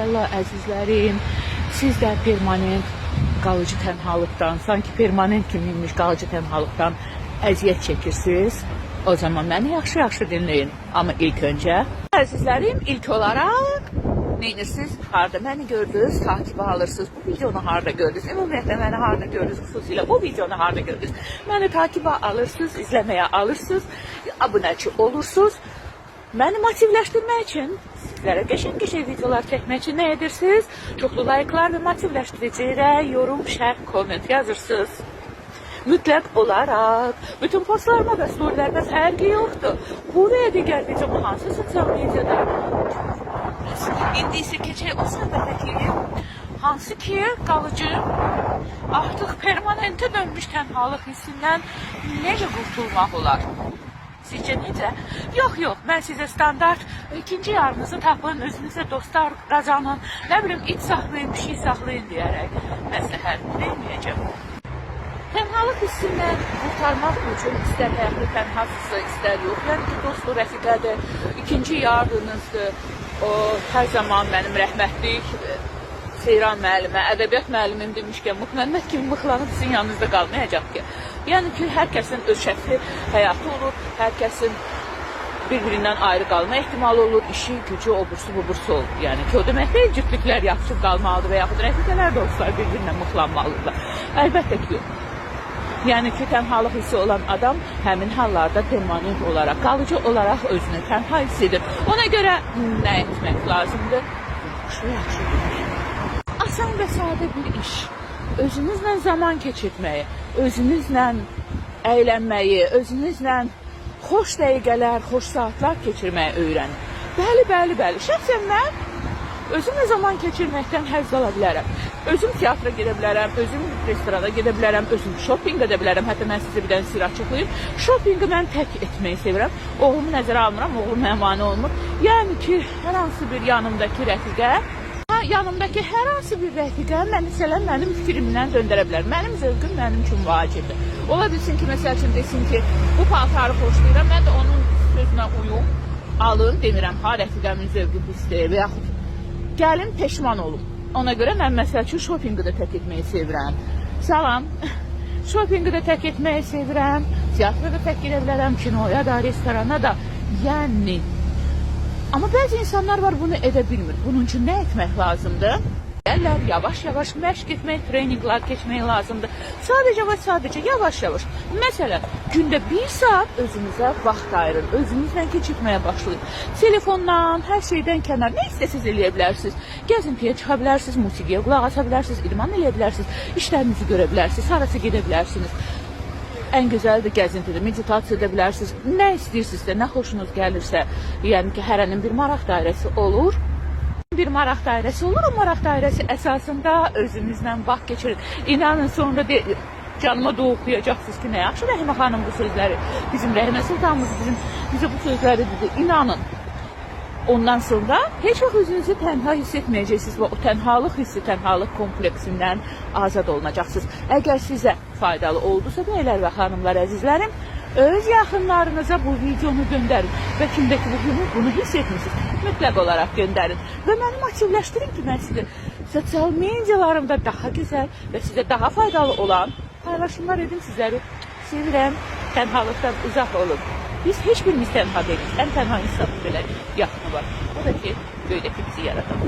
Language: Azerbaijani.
İnşallah əzizlərim, siz də permanent qalıcı tənhalıqdan, sanki permanent kimiymiş qalıcı tənhalıqdan əziyyət çəkirsiniz. O zaman məni yaxşı-yaxşı dinləyin. Amma ilk öncə, əzizlərim, ilk olaraq neyinirsiniz? Harda məni gördünüz, takibə alırsınız. Bu videonu harda gördünüz? Ümumiyyətlə məni harda gördünüz? Xüsusilə bu videonu harda gördünüz? Məni takibə alırsınız, izləməyə alırsınız, abunəçi olursunuz. Məni motivləşdirmək üçün, sizlərə qəşəng-qəşəng videolar çəkmək üçün nə edirsiniz? Çoxlu layıqlar və motivləşdirici yorum, şərh, komment yazırsınız. Mütləq olaraq bütün postlarıma və storylərimə fərqi yoxdur. Bu və digər videomu hansı sosial mediada? İndi isə keçək o söhbətə ki, hansı ki qalıcı, artıq permanentə dönmüş tənhalıq hissindən necə qurtulmaq olar? Sizcə necə? Yox, mən sizə standart ikinci yarınızı tapın, özünüzə dostlar qazanın, nə bilim, iç saxlayın, bir şey saxlayın deyərək məsləhət verməyəcəm. Tənhalıq hissindən qurtarmaq üçün istər həyatlı tənhasısı, istər yox, yəni ki, dostlu rəfiqədir, ikinci yardınızdır. O, hər zaman mənim rəhmətlik Seyran müəllimə, ədəbiyyat müəllimim demişkən, Mıxməmməd kimi mıxlanıb sizin yanınızda qalmayacaq ki. Yəni ki, hər kəsin öz şəxsi həyatı olur, hər kəsin bir-birindən ayrı qalma ehtimalı olur, işi, gücü, obursu, bubursu olur. Yəni ki, o demək deyil, cütlüklər yaxşı qalmalıdır və yaxud rəfiqələr dostlar bir-birindən mıxlanmalıdırlar. Əlbəttə ki, yox. Yəni ki, tənhalıq hissi olan adam həmin hallarda permanent olaraq, qalıcı olaraq özünü tənha hiss edir. Ona görə nə etmək lazımdır? Yaxşı bilir. Asan və sadə bir iş. Özünüzlə zaman keçirtməyi, özünüzlə əylənməyi, özünüzlə xoş dəqiqələr, xoş saatlar keçirməyi öyrənin. Bəli. Şəxsən mən özümlə zaman keçirməkdən həzz ala bilərəm. Özüm teatra gedə bilərəm, özüm restorana gedə bilərəm, özüm shopping edə bilərəm. Hətta mən sizə bir dənə sir açıqlayım. Shoppingi mən tək etməyi sevirəm. Oğlumu nəzərə almıram, oğlum mənə mane olmur. Yəni ki, hər hansı bir yanımdakı rəfiqə, hər hansı bir rəfiqə məsələn mənim fikrimdən döndərə bilər. Mənim zövqüm mənim üçün vacibdir. Ola bilsin ki, məsəl üçün desin ki, bu paltarı xoşlayıram, mən də onun sözünə uyum, alın, demirəm, ha, rəfiqəmin zövqü pisdir və yaxud gəlin peşman olum. Ona görə mən məsəl üçün shoppingi də tək etməyi sevirəm. Salam, shoppingi də tək etməyi sevirəm, teatra da tək gedə bilərəm, kinoya da, restorana da, yəni. Amma bəzi insanlar var, bunu edə bilmir. Bunun üçün nə etmək lazımdır? Yavaş-yavaş məşq etmək, treninqlər keçmək lazımdır. Sadəcə yavaş-yavaş. Məsələn, gündə 1 saat özünüzə vaxt ayırın, özünüzlə keçirtməyə başlayın. Telefondan, hər şeydən kənar, nə istəsiniz eləyə bilərsiniz. Gəzintiyə çıxa bilərsiniz, musiqiyə qulaq asa bilərsiniz, idman eləyə bilərsiniz, işlərinizi görə bilərsiniz, harası gedə bilərsiniz. Ən gözəlidir gəzintidir, meditasiya edə bilərsiniz. Nə istəyirsinizsə, nə xoşunuz gəlirsə, yəni ki, hərənin bir maraq dairəsi olur. Bir maraq dairəsi olur, o maraq dairəsi əsasında özünüzlə vaxt geçirin. İnanın, sonra canıma oxuyacaqsınız ki, nə yaxşı Rəhimə xanım bu sözləri, bizim Rəhimə Sultanımız bizə bu sözləri dedi, inanın. Ondan sonra heç vaxt özünüzü tənha hiss etməyəcəksiniz və o tənhalıq hissi, tənhalıq kompleksindən azad olunacaqsınız. Əgər sizə faydalı oldusa, bəylər və xanımlar, əzizlərim, öz yaxınlarınıza bu videonu göndərin və kimdəki bunu hiss etmişsiniz, mütləq olaraq göndərin və məni motivləşdirin ki, mən sizə sosial medialarımda daha gözəl və sizə daha faydalı olan paylaşımlar edim, sizləri sevirəm, tənhalıqdan uzaq olun. Biz heç birimiz tənha deyilik, ən tənha insan belə yaxını var. O da ki, göydəki bizi yaradan.